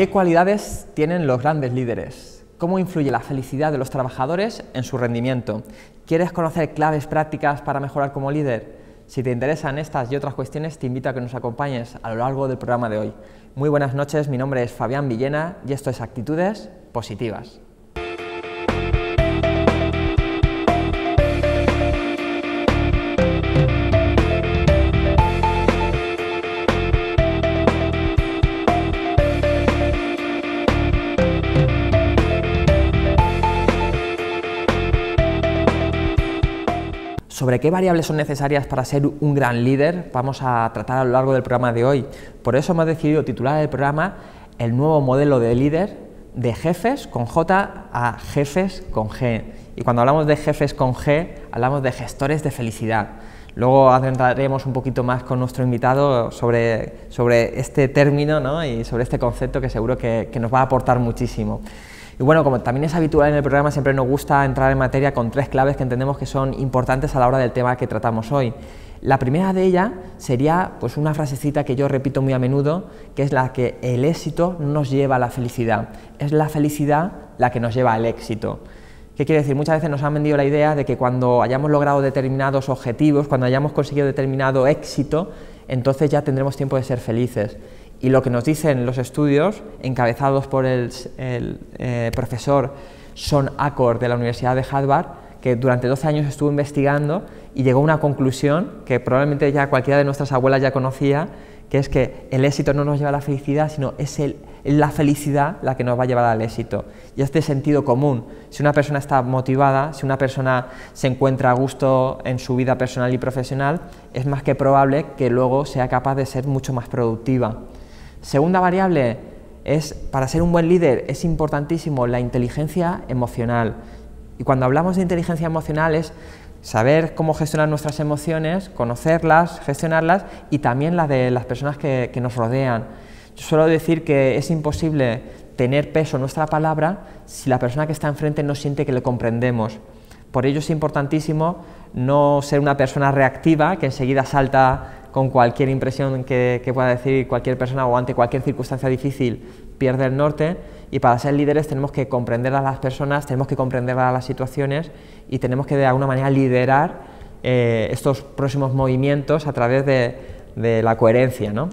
¿Qué cualidades tienen los grandes líderes? ¿Cómo influye la felicidad de los trabajadores en su rendimiento? ¿Quieres conocer claves prácticas para mejorar como líder? Si te interesan estas y otras cuestiones, te invito a que nos acompañes a lo largo del programa de hoy. Muy buenas noches, mi nombre es Fabián Villena y esto es Actitudes Positivas. ¿Sobre qué variables son necesarias para ser un gran líder? Vamos a tratar a lo largo del programa de hoy. Por eso hemos decidido titular el programa El nuevo modelo de líder, de jefes con J a jefes con G. Y cuando hablamos de jefes con G, hablamos de gestores de felicidad. Luego adentraremos un poquito más con nuestro invitado sobre este término, ¿no? Y sobre este concepto que seguro que nos va a aportar muchísimo. Y bueno, como también es habitual en el programa, siempre nos gusta entrar en materia con tres claves que entendemos que son importantes a la hora del tema que tratamos hoy. La primera de ellas sería pues una frasecita que yo repito muy a menudo, que es la que el éxito no nos lleva a la felicidad, es la felicidad la que nos lleva al éxito. ¿Qué quiere decir? Muchas veces nos han vendido la idea de que cuando hayamos logrado determinados objetivos, cuando hayamos conseguido determinado éxito, entonces ya tendremos tiempo de ser felices. Y lo que nos dicen los estudios, encabezados por el profesor Sean Achor de la Universidad de Harvard, que durante 12 años estuvo investigando y llegó a una conclusión que probablemente ya cualquiera de nuestras abuelas ya conocía, que es que el éxito no nos lleva a la felicidad, sino es la felicidad la que nos va a llevar al éxito. Y es de sentido común. Si una persona está motivada, si una persona se encuentra a gusto en su vida personal y profesional, es más que probable que luego sea capaz de ser mucho más productiva. Segunda variable es, para ser un buen líder, es importantísimo la inteligencia emocional. Y cuando hablamos de inteligencia emocional es saber cómo gestionar nuestras emociones, conocerlas, gestionarlas y también las de las personas que nos rodean. Yo suelo decir que es imposible tener peso en nuestra palabra si la persona que está enfrente no siente que le comprendemos. Por ello es importantísimo no ser una persona reactiva que enseguida salta con cualquier impresión que pueda decir cualquier persona o ante cualquier circunstancia difícil pierde el norte, y para ser líderes tenemos que comprender a las personas, tenemos que comprender a las situaciones y tenemos que de alguna manera liderar estos próximos movimientos a través de la coherencia, ¿no?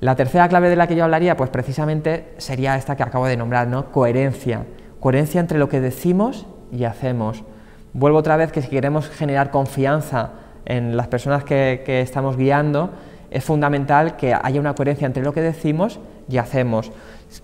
La tercera clave de la que yo hablaría pues precisamente sería esta que acabo de nombrar, ¿no? Coherencia. Coherencia entre lo que decimos y hacemos. Vuelvo otra vez que si queremos generar confianza en las personas que estamos guiando, es fundamental que haya una coherencia entre lo que decimos y hacemos.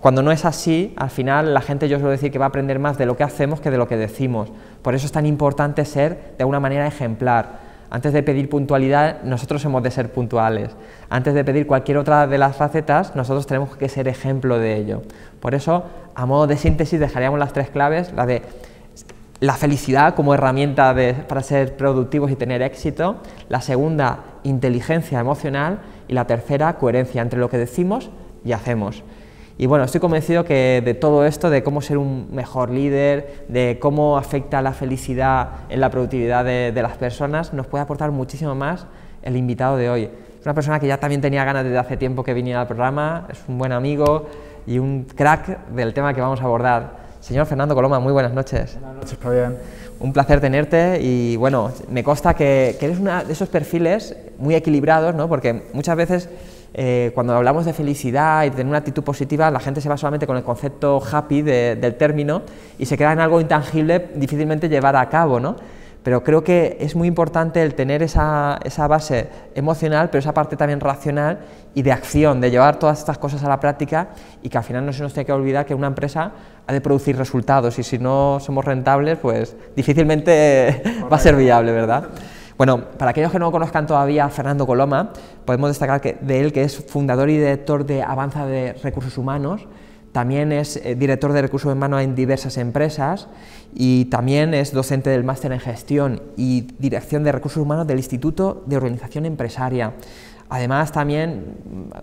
Cuando no es así, al final la gente, yo suelo decir que va a aprender más de lo que hacemos que de lo que decimos. Por eso es tan importante ser de alguna manera ejemplar. Antes de pedir puntualidad, nosotros hemos de ser puntuales. Antes de pedir cualquier otra de las facetas, nosotros tenemos que ser ejemplo de ello. Por eso, a modo de síntesis, dejaríamos las tres claves, la de la felicidad como herramienta para ser productivos y tener éxito, la segunda, inteligencia emocional, y la tercera, coherencia entre lo que decimos y hacemos. Y bueno, estoy convencido que de todo esto, de cómo ser un mejor líder, de cómo afecta la felicidad en la productividad de las personas, nos puede aportar muchísimo más el invitado de hoy. Es una persona que ya también tenía ganas desde hace tiempo que viniera al programa, es un buen amigo y un crack del tema que vamos a abordar. Señor Fernando Coloma, muy buenas noches. Buenas noches, Fabián. Un placer tenerte y bueno, me consta que eres uno de esos perfiles muy equilibrados, ¿no? Porque muchas veces cuando hablamos de felicidad y de tener una actitud positiva, la gente se va solamente con el concepto happy del término y se queda en algo intangible, difícilmente llevar a cabo, ¿no? Pero creo que es muy importante el tener esa base emocional, pero esa parte también racional y de acción, de llevar todas estas cosas a la práctica y que al final no se nos tiene que olvidar que una empresa ha de producir resultados y si no somos rentables, pues difícilmente va a ser viable, ¿verdad? Bueno, para aquellos que no conozcan todavía a Fernando Coloma, podemos destacar de él que es fundador y director de Avanza de Recursos Humanos. También es director de recursos humanos en diversas empresas y también es docente del máster en gestión y dirección de recursos humanos del Instituto de Organización Empresaria. Además también,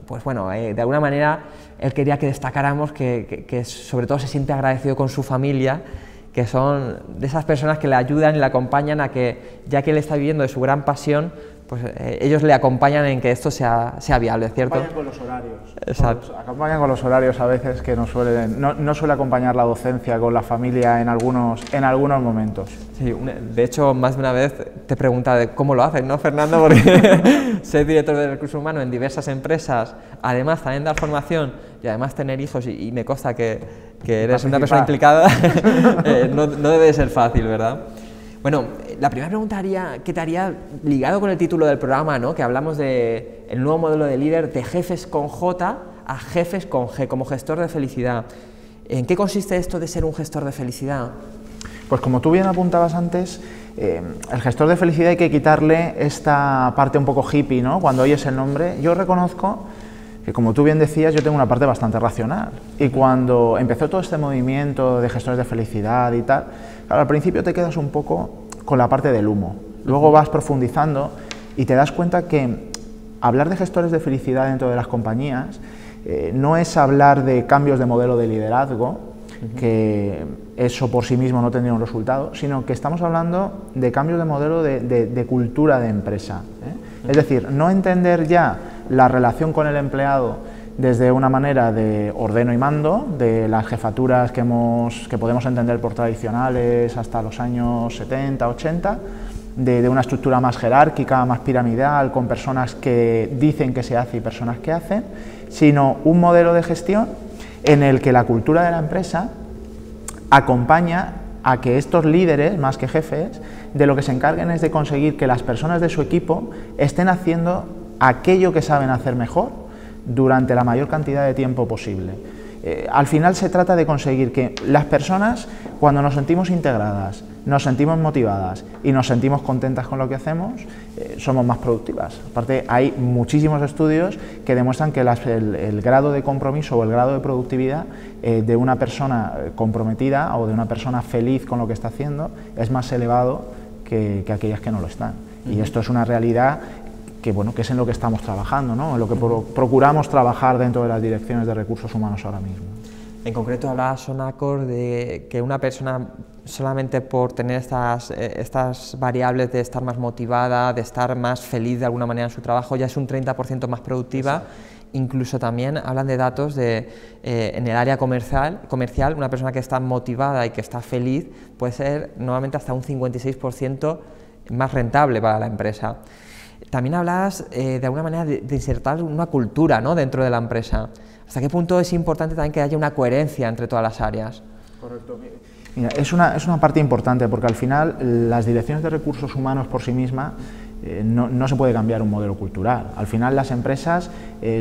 pues bueno, de alguna manera él quería que destacáramos que sobre todo se siente agradecido con su familia, que son de esas personas que le ayudan y le acompañan a que, ya que él está viviendo de su gran pasión, pues ellos le acompañan en que esto sea viable, ¿cierto? Acompañan con los horarios. Exacto. Acompañan con los horarios a veces que no suele acompañar la docencia con la familia en algunos momentos. Sí, de hecho, más de una vez te he preguntado de cómo lo haces, ¿no, Fernando? Porque ser director de recursos humanos en diversas empresas, además también dar formación y además tener hijos, y me consta que eres una persona implicada, no debe de ser fácil, ¿verdad? Bueno, la primera pregunta que te haría, ligado con el título del programa, ¿no?, que hablamos de el nuevo modelo de líder de jefes con J a jefes con G, como gestor de felicidad. ¿En qué consiste esto de ser un gestor de felicidad? Pues como tú bien apuntabas antes, el gestor de felicidad hay que quitarle esta parte un poco hippie, ¿no? Cuando oyes el nombre, yo reconozco que, como tú bien decías, yo tengo una parte bastante racional. Y cuando empezó todo este movimiento de gestores de felicidad y tal, claro, al principio te quedas un poco con la parte del humo. Luego vas profundizando y te das cuenta que hablar de gestores de felicidad dentro de las compañías no es hablar de cambios de modelo de liderazgo, que eso por sí mismo no tendría un resultado, sino que estamos hablando de cambios de modelo de cultura de empresa. Es decir, no entender ya la relación con el empleado desde una manera de ordeno y mando, de las jefaturas que podemos entender por tradicionales hasta los años 70, 80, de una estructura más jerárquica, más piramidal, con personas que dicen que se hace y personas que hacen, sino un modelo de gestión en el que la cultura de la empresa acompaña a que estos líderes, más que jefes, de lo que se encarguen es de conseguir que las personas de su equipo estén haciendo aquello que saben hacer mejor durante la mayor cantidad de tiempo posible. Al final se trata de conseguir que las personas, cuando nos sentimos integradas, nos sentimos motivadas y nos sentimos contentas con lo que hacemos, somos más productivas. Aparte, hay muchísimos estudios que demuestran que el grado de compromiso o el grado de productividad de una persona comprometida o de una persona feliz con lo que está haciendo es más elevado que aquellas que no lo están. Y esto es una realidad que, bueno, que es en lo que estamos trabajando, ¿no?, en lo que procuramos trabajar dentro de las direcciones de recursos humanos ahora mismo. En concreto hablaba Sonacor de que una persona, solamente por tener estas variables de estar más motivada, de estar más feliz de alguna manera en su trabajo, ya es un 30% más productiva. Exacto. Incluso también hablan de datos en el área comercial, una persona que está motivada y que está feliz puede ser normalmente hasta un 56% más rentable para la empresa. También hablabas de alguna manera de insertar una cultura, ¿no?, dentro de la empresa. ¿Hasta qué punto es importante también que haya una coherencia entre todas las áreas? Correcto. Mira, es una parte importante, porque al final las direcciones de recursos humanos por sí mismas no se puede cambiar un modelo cultural. Al final las empresas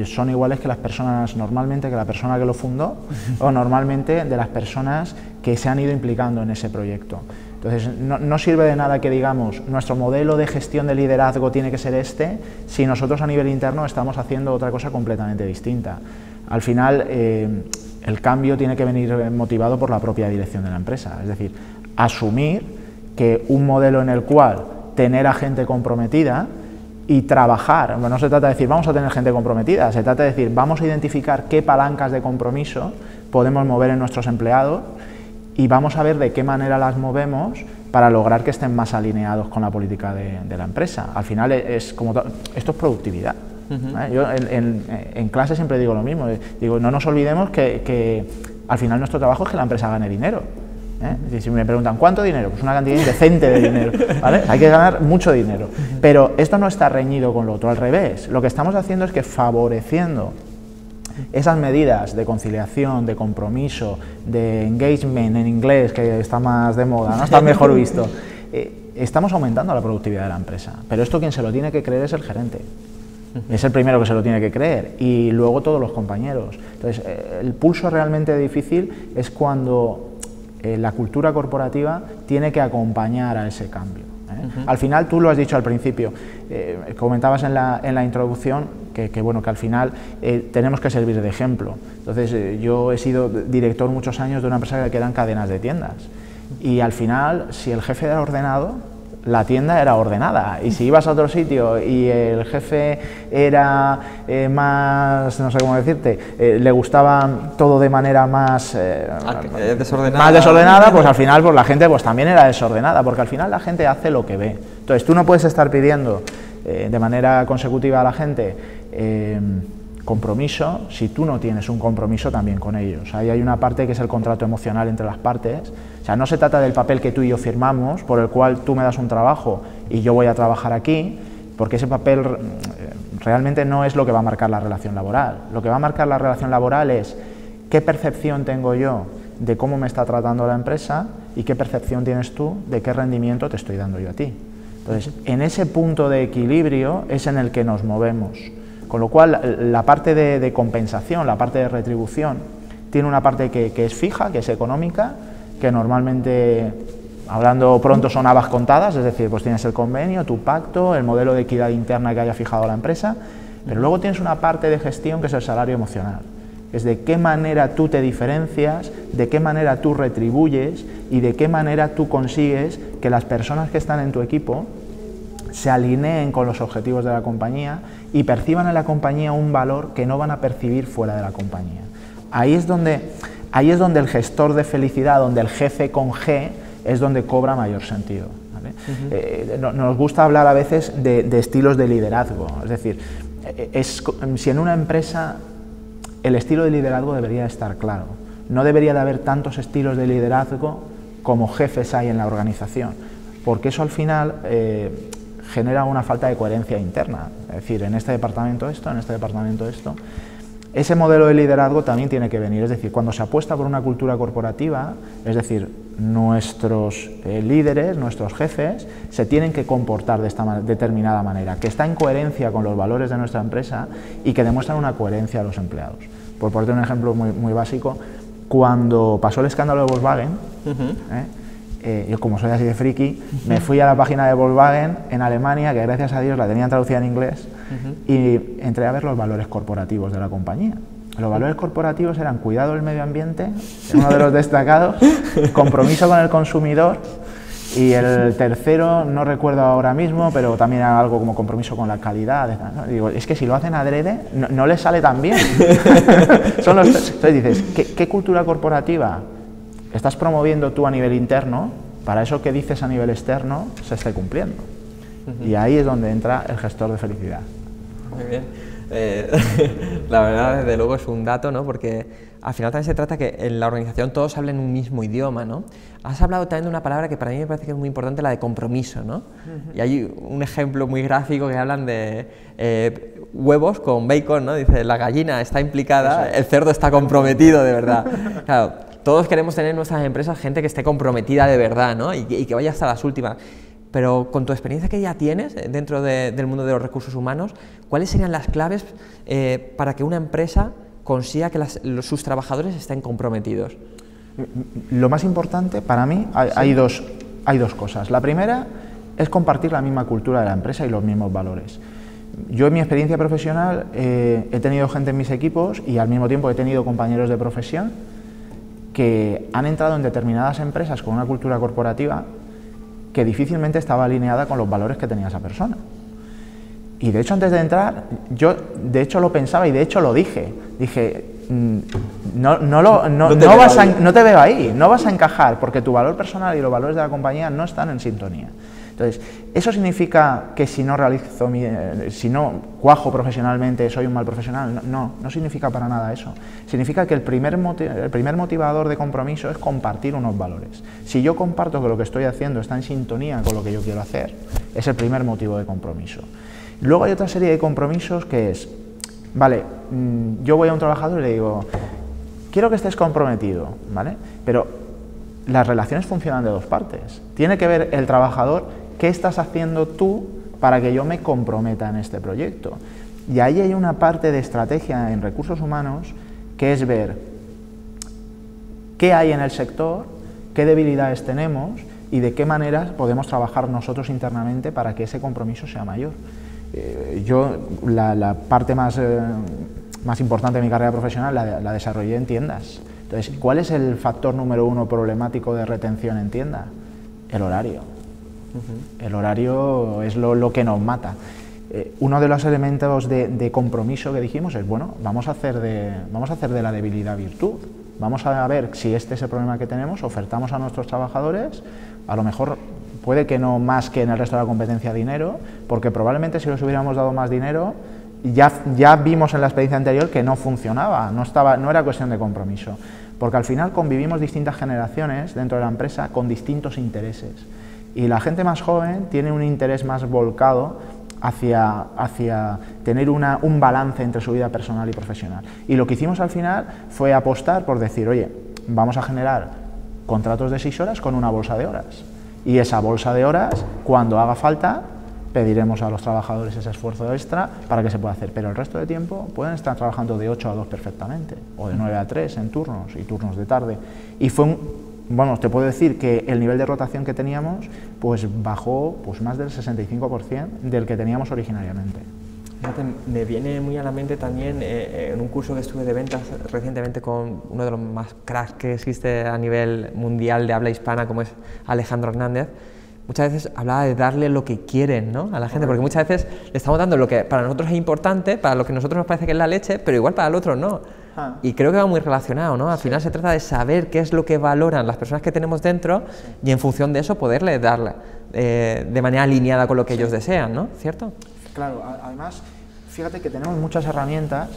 son iguales que las personas, normalmente que la persona que lo fundó o normalmente de las personas que se han ido implicando en ese proyecto. Entonces, no sirve de nada que digamos nuestro modelo de gestión de liderazgo tiene que ser este, si nosotros a nivel interno estamos haciendo otra cosa completamente distinta. Al final, el cambio tiene que venir motivado por la propia dirección de la empresa, es decir, asumir que un modelo en el cual tener a gente comprometida y trabajar, no se trata de decir vamos a tener gente comprometida, se trata de decir vamos a identificar qué palancas de compromiso podemos mover en nuestros empleados y vamos a ver de qué manera las movemos para lograr que estén más alineados con la política de la empresa. Al final esto es productividad. Yo en clase siempre digo lo mismo, digo, no nos olvidemos que al final nuestro trabajo es que la empresa gane dinero. Si me preguntan ¿cuánto dinero? Pues una cantidad indecente de dinero, ¿vale? Hay que ganar mucho dinero, pero esto no está reñido con lo otro, al revés. Lo que estamos haciendo es que favoreciendo esas medidas de conciliación, de compromiso, de engagement en inglés, que está más de moda, ¿no?, está mejor visto, estamos aumentando la productividad de la empresa, pero esto quien se lo tiene que creer es el gerente. Es el primero que se lo tiene que creer y luego todos los compañeros. Entonces, el pulso realmente difícil es cuando la cultura corporativa tiene que acompañar a ese cambio. Al final, tú lo has dicho al principio, comentabas en la introducción que al final tenemos que servir de ejemplo. Entonces, yo he sido director muchos años de una empresa que eran cadenas de tiendas y al final, si el jefe era ordenado, la tienda era ordenada, y si ibas a otro sitio y el jefe era más, no sé cómo decirte, le gustaba todo de manera más desordenada, pues al final pues la gente pues también era desordenada, porque al final la gente hace lo que ve. Entonces tú no puedes estar pidiendo de manera consecutiva a la gente compromiso, si tú no tienes un compromiso también con ellos. Ahí hay una parte que es el contrato emocional entre las partes. O sea, no se trata del papel que tú y yo firmamos, por el cual tú me das un trabajo y yo voy a trabajar aquí, porque ese papel realmente no es lo que va a marcar la relación laboral. Lo que va a marcar la relación laboral es qué percepción tengo yo de cómo me está tratando la empresa y qué percepción tienes tú de qué rendimiento te estoy dando yo a ti. Entonces, en ese punto de equilibrio es en el que nos movemos. Con lo cual, la parte de compensación, la parte de retribución, tiene una parte que es fija, que es económica, que normalmente, hablando pronto, son habas contadas, es decir, pues tienes el convenio, tu pacto, el modelo de equidad interna que haya fijado la empresa, pero luego tienes una parte de gestión que es el salario emocional. Es de qué manera tú te diferencias, de qué manera tú retribuyes y de qué manera tú consigues que las personas que están en tu equipo se alineen con los objetivos de la compañía y perciban en la compañía un valor que no van a percibir fuera de la compañía. Ahí es donde el gestor de felicidad, donde el jefe con G, es donde cobra mayor sentido, ¿vale? Nos gusta hablar a veces de estilos de liderazgo, es decir, si en una empresa el estilo de liderazgo debería estar claro, no debería de haber tantos estilos de liderazgo como jefes hay en la organización, porque eso al final genera una falta de coherencia interna, es decir, en este departamento esto, en este departamento esto. Ese modelo de liderazgo también tiene que venir, es decir, cuando se apuesta por una cultura corporativa, es decir, nuestros líderes, nuestros jefes, se tienen que comportar de esta determinada manera, que está en coherencia con los valores de nuestra empresa y que demuestran una coherencia a los empleados. Por ponerte un ejemplo muy básico, cuando pasó el escándalo de Volkswagen, yo como soy así de friki, me fui a la página de Volkswagen en Alemania, que gracias a Dios la tenían traducida en inglés, y entré a ver los valores corporativos de la compañía. Los valores corporativos eran cuidado del medio ambiente, uno de los destacados, compromiso con el consumidor, y el tercero, no recuerdo ahora mismo, pero también era algo como compromiso con la calidad, ¿no? Digo, es que si lo hacen adrede, no les sale tan bien. Entonces dices, ¿qué cultura corporativa estás promoviendo tú a nivel interno para eso que dices a nivel externo se esté cumpliendo? Y ahí es donde entra el gestor de felicidad. Muy bien. La verdad, desde luego, es un dato, ¿no? Porque al final también se trata que en la organización todos hablen un mismo idioma, ¿no? Has hablado también de una palabra que para mí me parece que es muy importante, la de compromiso, ¿no? Y hay un ejemplo muy gráfico que hablan de huevos con bacon, ¿no? Dice, la gallina está implicada, el cerdo está comprometido de verdad. Claro, todos queremos tener en nuestras empresas gente que esté comprometida de verdad, ¿no? Y que vaya hasta las últimas. Pero con tu experiencia que ya tienes dentro del mundo de los recursos humanos, ¿cuáles serían las claves para que una empresa consiga que sus trabajadores estén comprometidos? Lo más importante para mí hay dos cosas. La primera es compartir la misma cultura de la empresa y los mismos valores. Yo en mi experiencia profesional he tenido gente en mis equipos y al mismo tiempo he tenido compañeros de profesión que han entrado en determinadas empresas con una cultura corporativa que difícilmente estaba alineada con los valores que tenía esa persona. Y de hecho, antes de entrar, yo de hecho lo pensaba y de hecho lo dije. Dije, no te veo ahí, no vas a encajar porque tu valor personal y los valores de la compañía no están en sintonía. Entonces, ¿eso significa que si no cuajo profesionalmente soy un mal profesional? No significa para nada eso. Significa que el primer motivador de compromiso es compartir unos valores. Si yo comparto que lo que estoy haciendo está en sintonía con lo que yo quiero hacer, es el primer motivo de compromiso. Luego hay otra serie de compromisos que es, vale, yo voy a un trabajador y le digo, quiero que estés comprometido, ¿vale? Pero las relaciones funcionan de dos partes. Tiene que ver el trabajador, ¿qué estás haciendo tú para que yo me comprometa en este proyecto? Y ahí hay una parte de estrategia en recursos humanos que es ver qué hay en el sector, qué debilidades tenemos y de qué maneras podemos trabajar nosotros internamente para que ese compromiso sea mayor. La parte más importante de mi carrera profesional la desarrollé en tiendas. Entonces, ¿cuál es el factor número uno problemático de retención en tienda? El horario. El horario es lo que nos mata. Uno de los elementos de compromiso que dijimos es, bueno, vamos a hacer de la debilidad virtud. Vamos a ver si este es el problema que tenemos, ofertamos a nuestros trabajadores, a lo mejor puede que no más que en el resto de la competencia dinero, porque probablemente si les hubiéramos dado más dinero, ya vimos en la experiencia anterior que no funcionaba, no era cuestión de compromiso, porque al final convivimos distintas generaciones dentro de la empresa con distintos intereses, y la gente más joven tiene un interés más volcado hacia tener un balance entre su vida personal y profesional. Y lo que hicimos al final fue apostar por decir, oye, vamos a generar contratos de 6 horas con una bolsa de horas, y esa bolsa de horas, cuando haga falta, pediremos a los trabajadores ese esfuerzo extra para que se pueda hacer, pero el resto de tiempo pueden estar trabajando de 8 a 2 perfectamente, o de 9 a 3 en turnos y turnos de tarde. Y fue bueno, te puedo decir que el nivel de rotación que teníamos pues bajó pues más del 65% del que teníamos originariamente. Fíjate, me viene muy a la mente también en un curso que estuve de ventas recientemente con uno de los más cracks que existe a nivel mundial de habla hispana, como es Alejandro Hernández. Muchas veces hablaba de darle lo que quieren, ¿no?, a la gente, porque muchas veces le estamos dando lo que para nosotros es importante, para lo que a nosotros nos parece que es la leche, pero igual para el otro no. Y creo que va muy relacionado, ¿no? Al final se trata de saber qué es lo que valoran las personas que tenemos dentro y en función de eso poderle darle de manera alineada con lo que ellos desean, ¿no? ¿Cierto? Claro, además, fíjate que tenemos muchas herramientas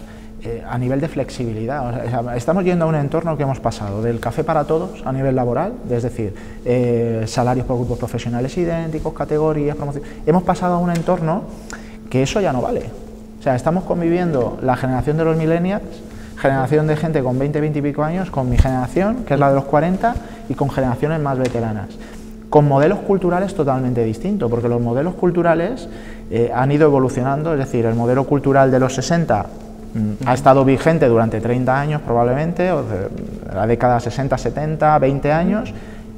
a nivel de flexibilidad. O sea, estamos yendo a un entorno que hemos pasado del café para todos a nivel laboral, es decir, salarios por grupos profesionales idénticos, categorías, promoción. Hemos pasado a un entorno que eso ya no vale. O sea, estamos conviviendo la generación de los millennials, generación de gente con 20, 20 y pico años, con mi generación, que es la de los 40, y con generaciones más veteranas, con modelos culturales totalmente distintos, porque los modelos culturales han ido evolucionando, es decir, el modelo cultural de los 60 ha estado vigente durante 30 años probablemente, o de la década 60, 70, 20 años,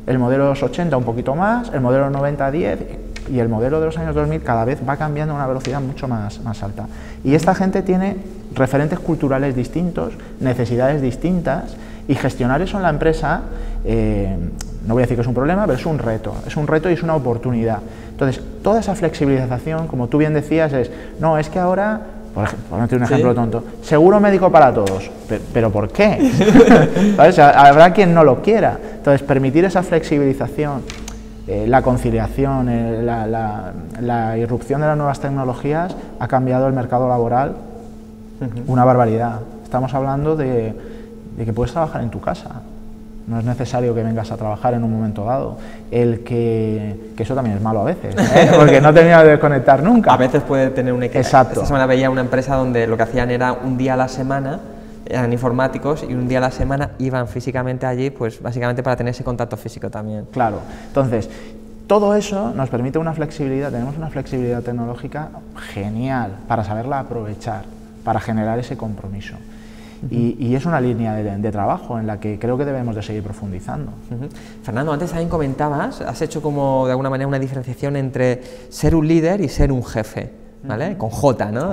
el modelo de los 80 un poquito más, el modelo de los 90, 10, y el modelo de los años 2000 cada vez va cambiando a una velocidad mucho más alta. Y esta gente tiene referentes culturales distintos, necesidades distintas, y gestionar eso en la empresa, no voy a decir que es un problema, pero es un reto y es una oportunidad. Entonces, toda esa flexibilización, como tú bien decías, no, es que ahora, por ejemplo, por meter un ejemplo tonto, seguro médico para todos, pero ¿por qué? ¿Sabes? Habrá quien no lo quiera. Entonces, permitir esa flexibilización, la conciliación, la irrupción de las nuevas tecnologías ha cambiado el mercado laboral una barbaridad. Estamos hablando de que puedes trabajar en tu casa. No es necesario que vengas a trabajar en un momento dado. Que eso también es malo a veces, porque no terminas de desconectar nunca. A veces puede tener un equipo. Exacto. Esta semana veía una empresa donde lo que hacían era un día a la semana, eran informáticos, y un día a la semana iban físicamente allí, pues básicamente para tener ese contacto físico también. Claro. Entonces, todo eso nos permite una flexibilidad, tenemos una flexibilidad tecnológica genial para saberla aprovechar, para generar ese compromiso. Y es una línea de trabajo en la que creo que debemos de seguir profundizando. Fernando, antes también comentabas, has hecho como de alguna manera una diferenciación entre ser un líder y ser un jefe, ¿vale? Con J, ¿no?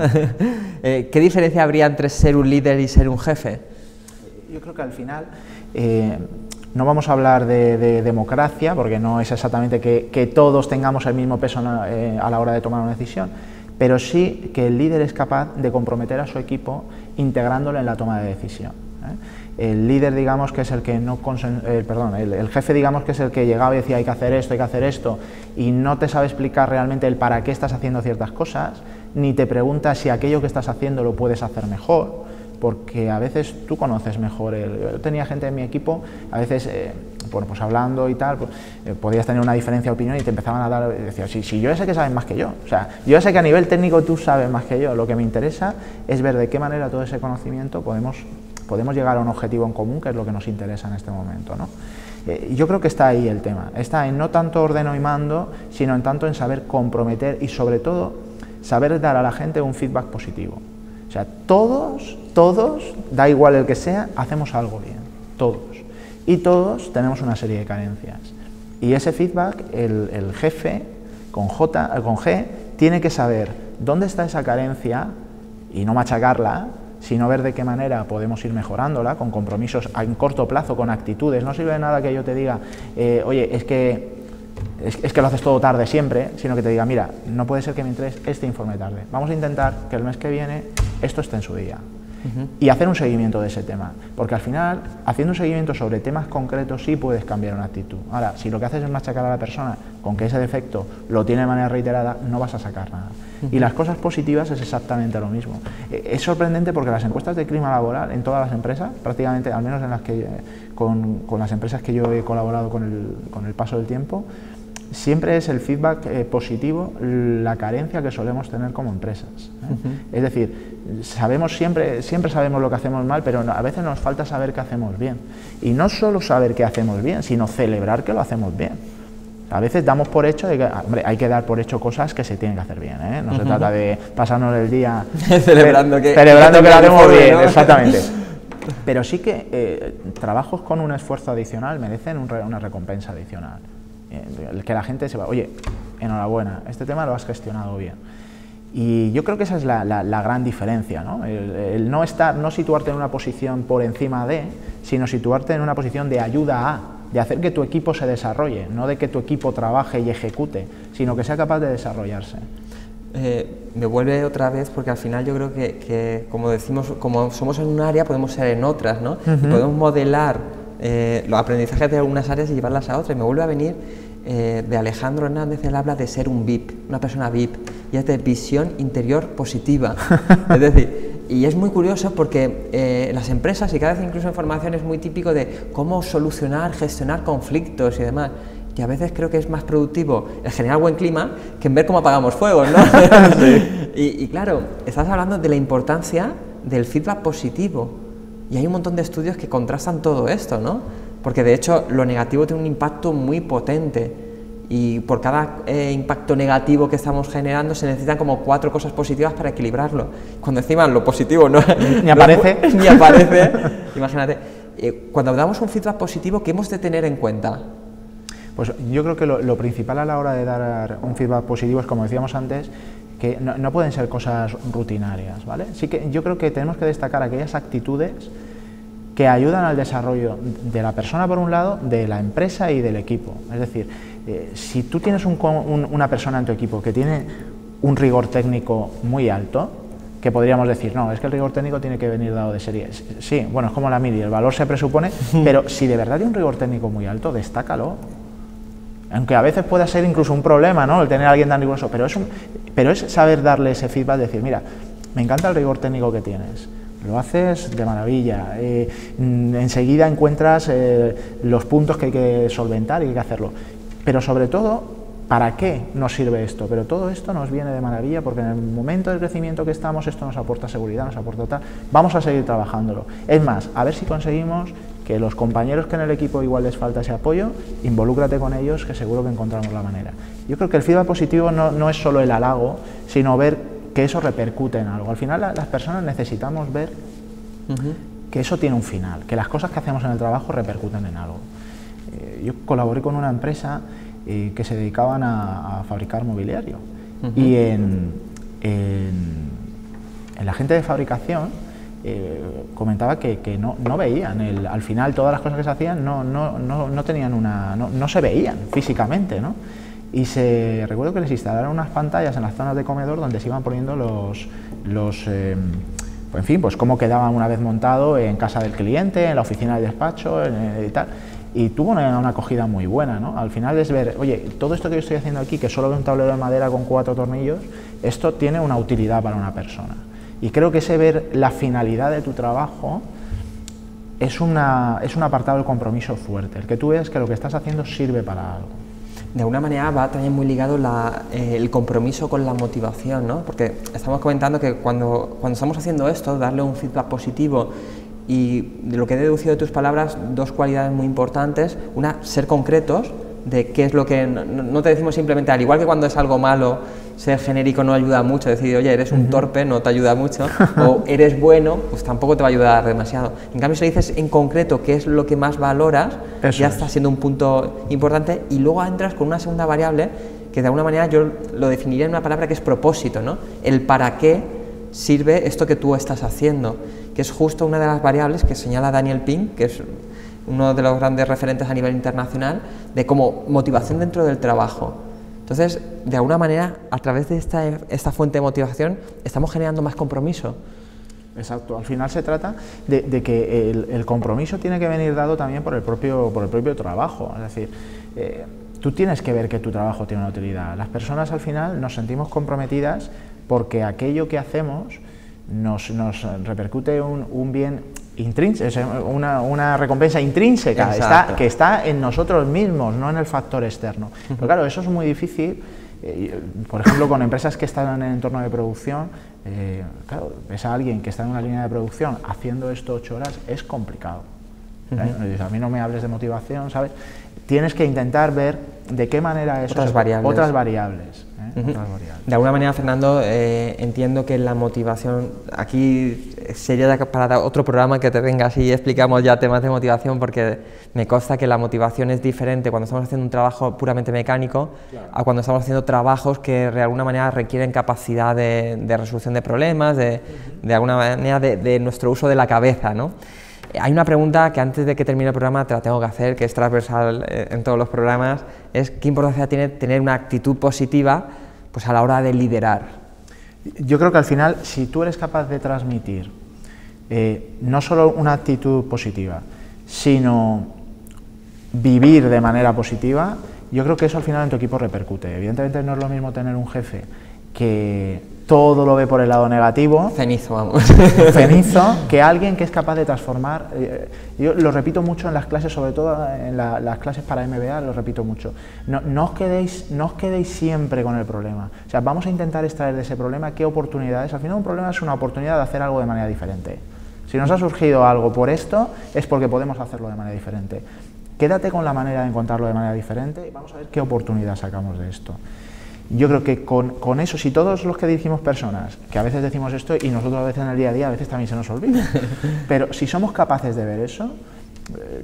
¿Qué diferencia habría entre ser un líder y ser un jefe? Yo creo que al final no vamos a hablar de democracia, porque no es exactamente que todos tengamos el mismo peso a la hora de tomar una decisión, pero sí que el líder es capaz de comprometer a su equipo integrándolo en la toma de decisión. El líder, digamos, que es el que el jefe, digamos, que es el que llegaba y decía hay que hacer esto, y no te sabe explicar realmente el para qué estás haciendo ciertas cosas, ni te pregunta si aquello que estás haciendo lo puedes hacer mejor, porque a veces tú conoces mejor. Yo tenía gente en mi equipo, a veces, bueno, pues hablando y tal, pues, podías tener una diferencia de opinión y te empezaban a dar, decía, si yo ya sé que sabes más que yo, o sea, yo ya sé que a nivel técnico tú sabes más que yo, lo que me interesa es ver de qué manera todo ese conocimiento podemos llegar a un objetivo en común, que es lo que nos interesa en este momento, ¿no? Yo creo que está ahí el tema, está en no tanto ordeno y mando, sino en tanto en saber comprometer y sobre todo saber dar a la gente un feedback positivo. O sea, todos, da igual el que sea, hacemos algo bien, todos. Y todos tenemos una serie de carencias. Y ese feedback, el jefe, con G, tiene que saber dónde está esa carencia y no machacarla, sino ver de qué manera podemos ir mejorándola, con compromisos en corto plazo, con actitudes. No sirve de nada que yo te diga, oye, es que lo haces todo tarde siempre, sino que te diga, mira, no puede ser que me entregues este informe tarde. Vamos a intentar que el mes que viene esto esté en su día. y hacer un seguimiento de ese tema, porque al final, haciendo un seguimiento sobre temas concretos sí puedes cambiar una actitud. Ahora, si lo que haces es machacar a la persona con que ese defecto lo tiene de manera reiterada, no vas a sacar nada. Y las cosas positivas es exactamente lo mismo. Es sorprendente porque las encuestas de clima laboral en todas las empresas, prácticamente, al menos en las que con las empresas que yo he colaborado con el paso del tiempo, siempre es el feedback positivo la carencia que solemos tener como empresas. Es decir, siempre sabemos lo que hacemos mal, pero a veces nos falta saber qué hacemos bien. Y no solo saber qué hacemos bien, sino celebrar que lo hacemos bien. A veces damos por hecho de que, hombre, hay que dar por hecho cosas que se tienen que hacer bien, ¿eh? No se trata de pasarnos el día celebrando que lo hacemos bien, ¿no? Exactamente. Pero sí que trabajos con un esfuerzo adicional merecen una recompensa adicional. Que la gente sepa, oye, enhorabuena, este tema lo has gestionado bien. Y yo creo que esa es la gran diferencia, ¿no? El no situarte en una posición por encima de, sino situarte en una posición de ayuda a, de hacer que tu equipo se desarrolle, no de que tu equipo trabaje y ejecute, sino que sea capaz de desarrollarse. Me vuelve otra vez porque al final yo creo que como decimos, como somos en un área podemos ser en otras, ¿no? Y podemos modelar los aprendizajes de algunas áreas y llevarlas a otras. Y me vuelve a venir de Alejandro Hernández, él habla de ser un VIP, una persona VIP, y es de visión interior positiva. Es decir, y es muy curioso porque en las empresas, y cada vez incluso en formación, es muy típico de cómo solucionar, gestionar conflictos y demás. Y a veces creo que es más productivo el generar buen clima que en ver cómo apagamos fuegos, ¿no? Sí. Y claro, estás hablando de la importancia del feedback positivo. Y hay un montón de estudios que contrastan todo esto, ¿no? Porque de hecho lo negativo tiene un impacto muy potente y por cada impacto negativo que estamos generando se necesitan como 4 cosas positivas para equilibrarlo. Cuando encima lo positivo ni aparece, imagínate. Cuando damos un feedback positivo, ¿qué hemos de tener en cuenta? Pues yo creo que lo principal a la hora de dar un feedback positivo es, como decíamos antes, que no pueden ser cosas rutinarias, ¿vale? Sí que yo creo que tenemos que destacar aquellas actitudes que ayudan al desarrollo de la persona por un lado, de la empresa y del equipo. Es decir, si tú tienes una persona en tu equipo que tiene un rigor técnico muy alto, que podríamos decir, no, es que el rigor técnico tiene que venir dado de serie. Sí, bueno, es como la MIDI, el valor se presupone, pero si de verdad tiene un rigor técnico muy alto, destácalo. Aunque a veces pueda ser incluso un problema, ¿no?, el tener a alguien tan riguroso, pero es saber darle ese feedback, decir, mira, me encanta el rigor técnico que tienes, lo haces de maravilla, enseguida encuentras los puntos que hay que solventar y hay que hacerlo, pero sobre todo, ¿para qué nos sirve esto? Pero todo esto nos viene de maravilla porque en el momento del crecimiento que estamos, esto nos aporta seguridad, nos aporta tal, vamos a seguir trabajándolo. Es más, a ver si conseguimos que los compañeros que en el equipo igual les falta ese apoyo, involúcrate con ellos, que seguro que encontramos la manera. Yo creo que el feedback positivo no es solo el halago, sino ver que eso repercute en algo. Al final las personas necesitamos ver que eso tiene un final, que las cosas que hacemos en el trabajo repercuten en algo. Yo colaboré con una empresa que se dedicaban a fabricar mobiliario y en la gente de fabricación comentaba que no veían, al final todas las cosas que se hacían no tenían no se veían físicamente, ¿no? Y recuerdo que les instalaron unas pantallas en las zonas de comedor donde se iban poniendo en fin, pues cómo quedaban una vez montado en casa del cliente, en la oficina de despacho y tal. Y tuvo una acogida muy buena, ¿no? Al final es ver, oye, todo esto que yo estoy haciendo aquí, que solo veo un tablero de madera con 4 tornillos, esto tiene una utilidad para una persona. Y creo que ese ver la finalidad de tu trabajo es un apartado del compromiso fuerte, el que tú veas que lo que estás haciendo sirve para algo. De alguna manera va también muy ligado el compromiso con la motivación, ¿no? Porque estamos comentando que cuando estamos haciendo esto, darle un feedback positivo, y de lo que he deducido de tus palabras, 2 cualidades muy importantes. Una, ser concretos de qué es lo que... No te decimos simplemente, al igual que cuando es algo malo, ser genérico no ayuda mucho, decir, oye, eres un torpe, no te ayuda mucho, o eres bueno, pues tampoco te va a ayudar demasiado. En cambio, si le dices en concreto qué es lo que más valoras, ya está siendo un punto importante, y luego entras con una segunda variable que de alguna manera yo lo definiría en una palabra que es propósito, ¿no? El para qué sirve esto que tú estás haciendo, que es justo una de las variables que señala Daniel Pink, que es uno de los grandes referentes a nivel internacional, de como motivación dentro del trabajo. Entonces, de alguna manera, a través de esta fuente de motivación, estamos generando más compromiso. Exacto, al final se trata de que el compromiso tiene que venir dado también por el propio trabajo, es decir, tú tienes que ver que tu trabajo tiene una utilidad. Las personas al final nos sentimos comprometidas porque aquello que hacemos nos repercute un bien intrínseco, una recompensa intrínseca que está en nosotros mismos, no en el factor externo. Pero claro, eso es muy difícil. Por ejemplo, con empresas que están en el entorno de producción, claro, ves a alguien que está en una línea de producción haciendo esto 8 horas, es complicado. A mí no me hables de motivación, ¿sabes? Tienes que intentar ver de qué manera eso... Otras variables. Otras variables. De alguna manera, Fernando, entiendo que la motivación, aquí sería para otro programa que te vengas y explicamos ya temas de motivación, porque me consta que la motivación es diferente cuando estamos haciendo un trabajo puramente mecánico, claro, a cuando estamos haciendo trabajos que de alguna manera requieren capacidad de resolución de problemas, de alguna manera de nuestro uso de la cabeza, ¿no? Hay una pregunta que antes de que termine el programa te la tengo que hacer, que es transversal en todos los programas, es ¿qué importancia tiene tener una actitud positiva pues a la hora de liderar? Yo creo que al final, si tú eres capaz de transmitir no solo una actitud positiva, sino vivir de manera positiva, yo creo que eso al final en tu equipo repercute. Evidentemente no es lo mismo tener un jefe que todo lo ve por el lado negativo, cenizo, vamos, cenizo, que alguien que es capaz de transformar. Yo lo repito mucho en las clases, sobre todo en las clases para MBA, lo repito mucho. No os quedéis siempre con el problema. O sea, vamos a intentar extraer de ese problema qué oportunidades. Al final un problema es una oportunidad de hacer algo de manera diferente. Si nos ha surgido algo por esto, es porque podemos hacerlo de manera diferente. Quédate con la manera de encontrarlo de manera diferente y vamos a ver qué oportunidad sacamos de esto. Yo creo que con eso, si todos los que dirigimos personas, que a veces decimos esto y nosotros a veces en el día a día, a veces también se nos olvida, pero si somos capaces de ver eso,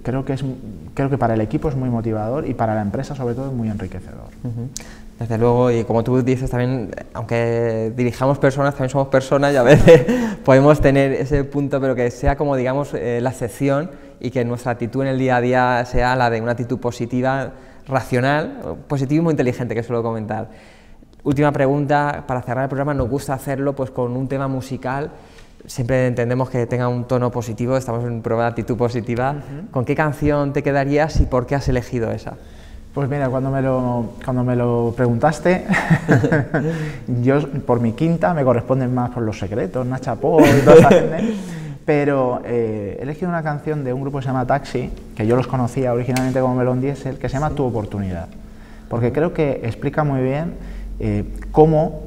creo que para el equipo es muy motivador y para la empresa sobre todo es muy enriquecedor. Desde luego, y como tú dices también, aunque dirijamos personas, también somos personas y a veces podemos tener ese punto, pero que sea como digamos la excepción y que nuestra actitud en el día a día sea la de una actitud positiva, racional, positivismo inteligente, que suelo comentar. Última pregunta, para cerrar el programa, nos gusta hacerlo pues con un tema musical, siempre entendemos que tenga un tono positivo, estamos en un programa de actitud positiva. ¿Con qué canción te quedarías y por qué has elegido esa? Pues mira, cuando me lo preguntaste, yo por mi quinta me corresponden más por Los Secretos, Nacha Pop y toda esa gente, pero he elegido una canción de un grupo que se llama Taxi, que yo los conocía originalmente como Melón Diesel, que se llama Tu Oportunidad, porque creo que explica muy bien cómo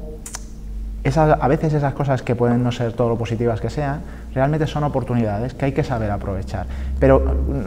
a veces esas cosas que pueden no ser todo lo positivas que sean, realmente son oportunidades que hay que saber aprovechar. Pero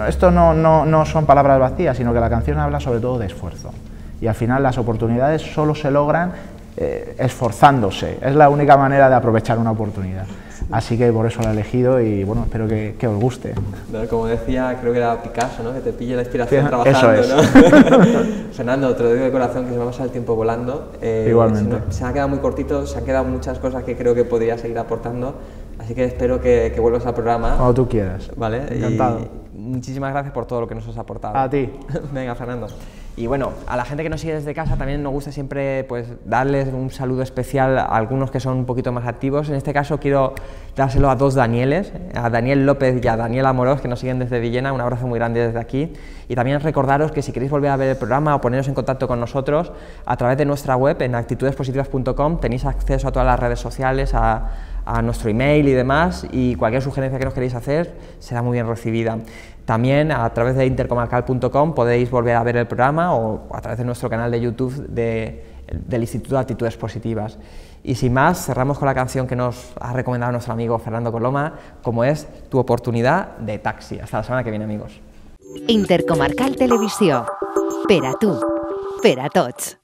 esto no son palabras vacías, sino que la canción habla sobre todo de esfuerzo. Y al final las oportunidades solo se logran esforzándose. Es la única manera de aprovechar una oportunidad. Así que por eso la he elegido y bueno, espero que os guste. No, como decía, creo que era Picasso, ¿no? Que te pille la inspiración trabajando, eso es. ¿No? Fernando, te lo digo de corazón, que se me va a pasar el tiempo volando. Igualmente. Se ha quedado muy cortito, se han quedado muchas cosas que creo que podría seguir aportando, así que espero que vuelvas al programa. Cuando tú quieras. Vale. Encantado. Y muchísimas gracias por todo lo que nos has aportado. A ti. Venga, Fernando. Y bueno, a la gente que nos sigue desde casa también nos gusta siempre pues darles un saludo especial a algunos que son un poquito más activos. En este caso quiero dárselo a dos Danieles, a Daniel López y a Daniel Amorós, que nos siguen desde Villena. Un abrazo muy grande desde aquí. Y también recordaros que si queréis volver a ver el programa o poneros en contacto con nosotros, a través de nuestra web en actitudespositivas.com tenéis acceso a todas las redes sociales, a nuestro email y demás, y cualquier sugerencia que nos queréis hacer será muy bien recibida. También a través de intercomarcal.com podéis volver a ver el programa o a través de nuestro canal de YouTube del Instituto de Actitudes Positivas. Y sin más, cerramos con la canción que nos ha recomendado nuestro amigo Fernando Coloma, como es Tu Oportunidad, de Taxi. Hasta la semana que viene, amigos. Intercomarcal Televisió. Per a tu, per a tots.